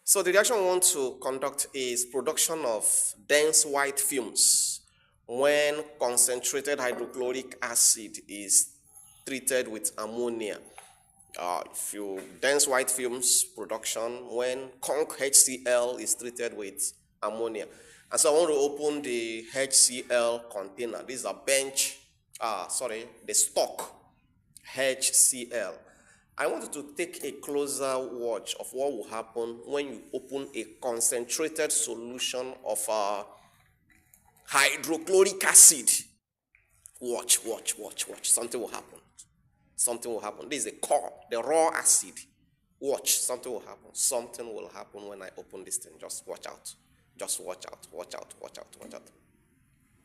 So the reaction we want to conduct is production of dense white fumes when concentrated hydrochloric acid is treated with ammonia. If you dense white fumes production when conc HCl is treated with ammonia. And so I want to open the HCl container. This is a the stock HCl. I want you to take a closer watch of what will happen when you open a concentrated solution of hydrochloric acid. Watch. Something will happen. Something will happen. This is the raw acid. Watch. Something will happen. Something will happen when I open this thing. Just watch out. Just watch out.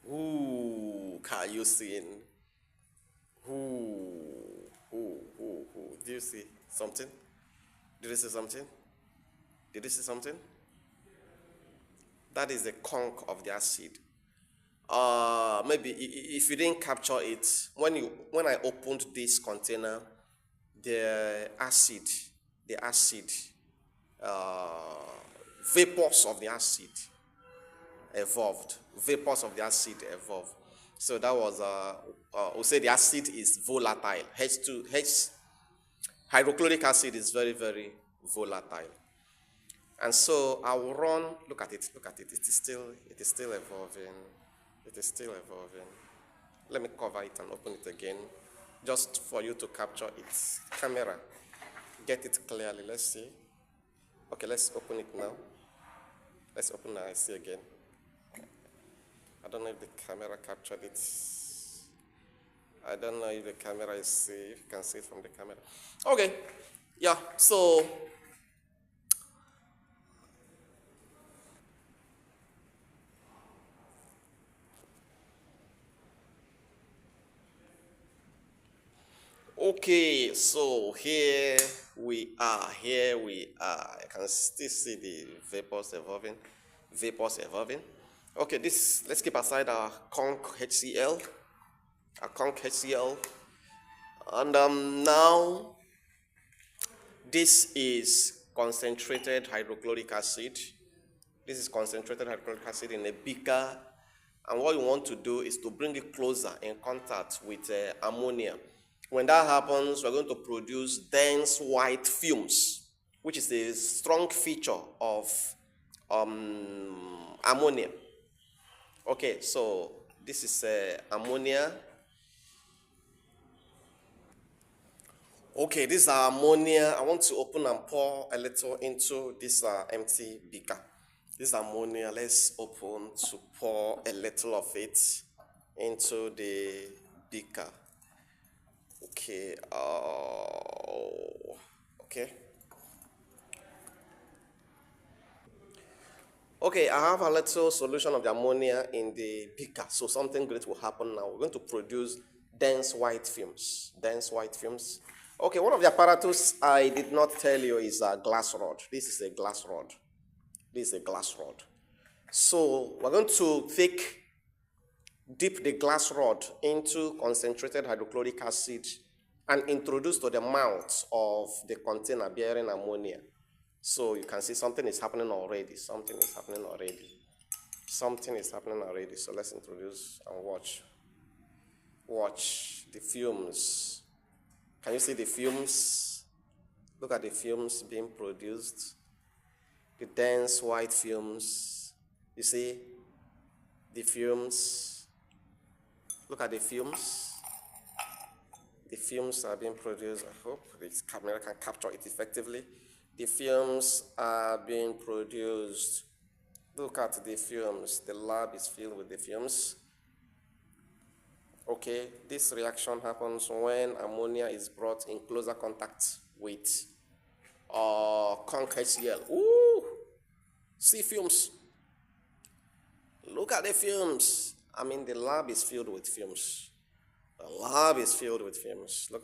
Ooh, can you see? Ooh. Do you see something? Did you see something? Did you see something? That is the conch of the acid. Maybe if you didn't capture it, when I opened this container, the acid, vapors of the acid evolved. So that was we'll say the acid is volatile. Hydrochloric acid is very, very volatile. And so I will run, look at it. It is still evolving. Let me cover it and open it again, just for you to capture its camera. Get it clearly. Let's see. Okay, let's open it now. Let's open it. I see again. I don't know if the camera captured it. I don't know if the camera if you can see it from the camera. Okay, yeah, so okay, so here we are. I can still see the vapors evolving. Okay, let's keep aside our conc HCl. And now this is concentrated hydrochloric acid. This is concentrated hydrochloric acid in a beaker. And what you want to do is to bring it closer in contact with ammonia. When that happens, we're going to produce dense white fumes, which is a strong feature of ammonia. Okay, so this is ammonia. Okay, this is ammonia. I want to open and pour a little into this empty beaker. This ammonia, let's open to pour a little of it into the beaker. Okay, okay. Okay, I have a little solution of the ammonia in the beaker. So something great will happen now. We're going to produce dense white fumes. Okay, one of the apparatus I did not tell you is a glass rod. This is a glass rod. So we're going to dip the glass rod into concentrated hydrochloric acid and introduce to the mouth of the container bearing ammonia. So you can see something is happening already. So let's introduce and watch. Watch the fumes. Can you see the fumes? Look at the fumes being produced. The dense white fumes. You see the fumes. Look at the fumes. The fumes are being produced. I hope this camera can capture it effectively. The fumes are being produced. Look at the fumes. The lab is filled with the fumes. Okay, this reaction happens when ammonia is brought in closer contact with conc HCl. Ooh, see fumes. Look at the fumes. I mean, the lab is filled with fumes. Look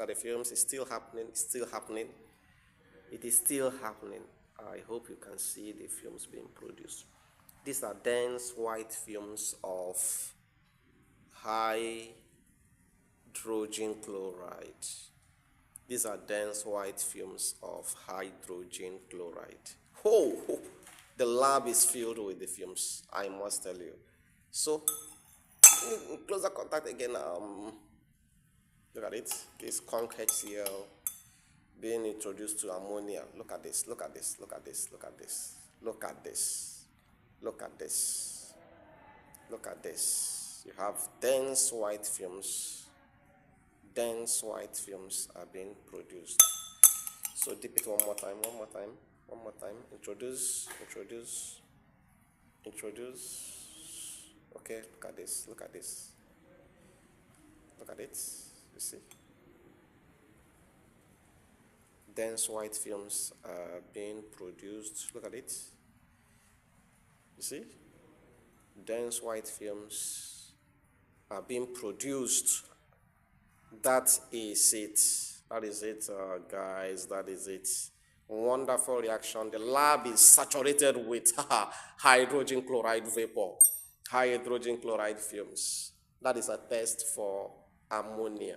at the fumes. It's still happening. It is still happening. I hope you can see the fumes being produced. These are dense white fumes of hydrogen chloride. Oh, the lab is filled with the fumes, I must tell you. So, in closer contact again, look at it. This conch HCl being introduced to ammonia. Look at this, look at this, look at this, look at this, look at this, look at this, look at this. You have dense white fumes. Dense white fumes are being produced. So dip it one more time, one more time, one more time. Introduce, introduce, introduce. Okay, look at this, look at this. Look at it, you see. Dense white films are being produced. Look at it. You see? Dense white films are being produced. That is it. That is it, guys. That is it. Wonderful reaction. The lab is saturated with hydrogen chloride vapor, hydrogen chloride fumes. That is a test for ammonia.